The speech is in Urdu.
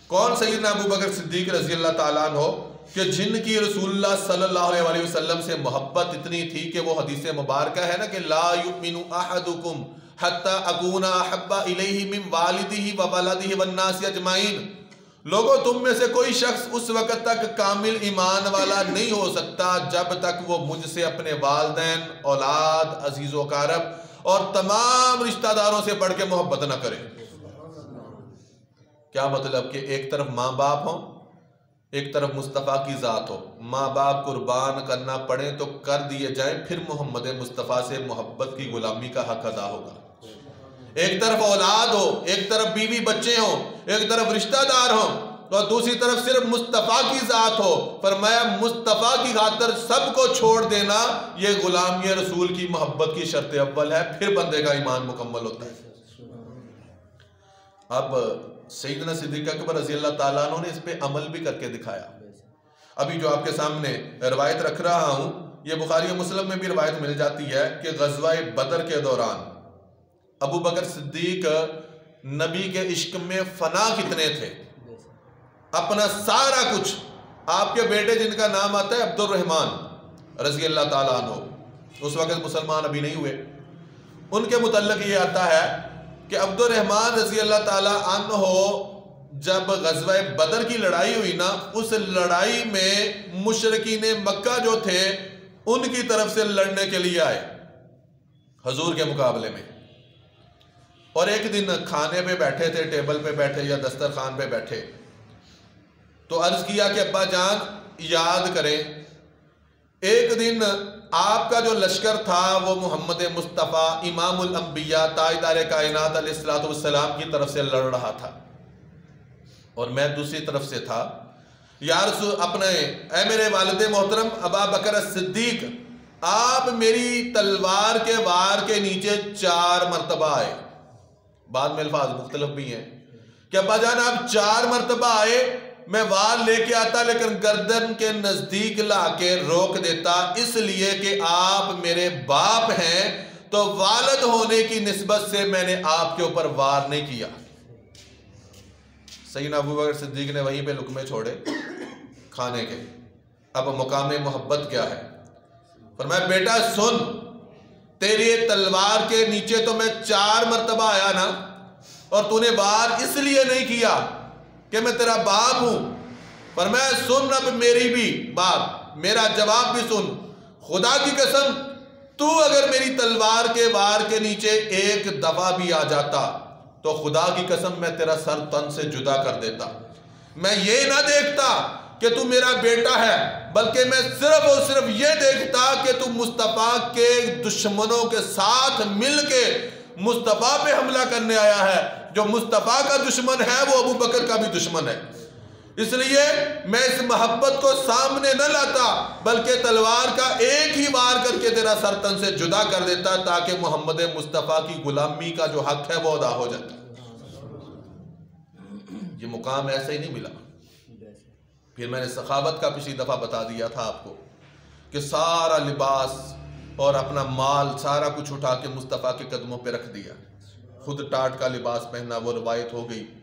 کون سیدنا ابو بکر صدیق رضی اللہ تعالیٰ عنہ کہ جن کی رسول اللہ صلی اللہ علیہ وسلم سے محبت اتنی تھی کہ وہ حدیث مبارکہ ہے نا کہ لا یؤمن احدکم حتی اکون احب الیہ من والدہ وولدہ والناس اجمعین، لوگوں تم میں سے کوئی شخص اس وقت تک کامل ایمان والا نہیں ہو سکتا جب تک وہ مجھ سے اپنے والدین، اولاد، عزیز و اقارب اور تمام رشتہ داروں سے بڑھ کے محبت نہ کرے۔ کیا مطلب کہ ایک طرف ماں باپ ہوں، ایک طرف مصطفیٰ کی ذات ہو، ماں باپ قربان کرنا پڑے تو کر دیے جائیں، پھر محمد مصطفیٰ سے محبت کی غلامی کا حق ادا ہوگا۔ ایک طرف اولاد ہو، ایک طرف بیوی بچے ہوں، ایک طرف رشتہ دار ہوں اور دوسری طرف صرف مصطفیٰ کی ذات ہو، فرمایا مصطفیٰ کی خاطر سب کو چھوڑ دینا یہ غلامی رسول کی محبت کی شرط اول ہے، پھر بندے کا ایمان مکمل ہوتا ہے۔ اب سیدنا صدیق اکبر رضی اللہ تعالیٰ عنہ نے اس پہ عمل بھی کر کے دکھایا۔ ابھی جو آپ کے سامنے روایت رکھ رہا ہوں یہ بخاری و مسلم میں بھی روایت مل جاتی ہے کہ غزوہ بدر کے دوران ابو بکر صدیق نبی کے عشق میں فنا کتنے تھے، اپنا سارا کچھ، آپ کے بیٹے جن کا نام آتا ہے عبد الرحمن رضی اللہ تعالیٰ عنہ، اس وقت مسلمان ابھی نہیں ہوئے، ان کے متعلق یہ آتا ہے کہ عبد الرحمن رضی اللہ تعالیٰ عنہ جب غزوہ بدر کی لڑائی ہوئی نا، اس لڑائی میں مشرکین مکہ جو تھے ان کی طرف سے لڑنے کے لیے آئے حضور کے مقابلے میں، اور ایک دن کھانے پہ بیٹھے تھے، ٹیبل پہ بیٹھے یا دسترخوان پہ بیٹھے، تو عرض کیا کہ ابا جان یاد کریں ایک دن آپ کا جو لشکر تھا وہ محمد مصطفیٰ امام الانبیاء تاجدار کائنات علیہ السلام کی طرف سے لڑ رہا تھا اور میں دوسری طرف سے تھا، یا رسول اپنے اے میرے والد محترم ابا بکر صدیق آپ میری تلوار کے وار کے نیچے 4 مرتبہ آئے، بعد میں الفاظ مختلف بھی ہیں کہ ابا جان آپ 4 مرتبہ آئے، میں وار لے کے آتا لیکن گردن کے نزدیک لا کے روک دیتا، اس لیے کہ آپ میرے باپ ہیں تو والد ہونے کی نسبت سے میں نے آپ کے اوپر وار نہیں کیا۔ سیدنا ابو بکر صدیق نے وہیں پہ لقمے چھوڑے کھانے کے۔ اب مقام محبت کیا ہے؟ فرمایا بیٹا سن، تیری تلوار کے نیچے تو میں 4 مرتبہ آیا نا، اور تو نے وار اس لیے نہیں کیا کہ میں تیرا باپ ہوں۔ فرمایا سن اب میری بھی بات، میرا جواب بھی سن، خدا کی قسم تو اگر میری تلوار کے وار کے نیچے 1 دفعہ بھی آ جاتا تو خدا کی قسم میں تیرا سر تن سے جدا کر دیتا، میں یہ نہ دیکھتا کہ تو میرا بیٹا ہے، بلکہ میں صرف اور صرف یہ دیکھتا کہ تو مصطفیٰ کے دشمنوں کے ساتھ مل کے مصطفیٰ پہ حملہ کرنے آیا ہے، جو مصطفیٰ کا دشمن ہے وہ ابو بکر کا بھی دشمن ہے، اس لیے میں اس محبت کو سامنے نہ لاتا بلکہ تلوار کا ایک ہی وار کر کے تیرا سر تن سے جدا کر دیتا تاکہ محمد مصطفیٰ کی غلامی کا جو حق ہے وہ ادا ہو جاتا۔ یہ مقام ایسے ہی نہیں ملا۔ پھر میں نے سخاوت کا پچھلی دفعہ بتا دیا تھا آپ کو کہ سارا لباس اور اپنا مال سارا کچھ اٹھا کے مصطفیٰ کے قدموں پہ رکھ دیا، خود ٹاٹ کا لباس پہنا، وہ روایت ہو گئی۔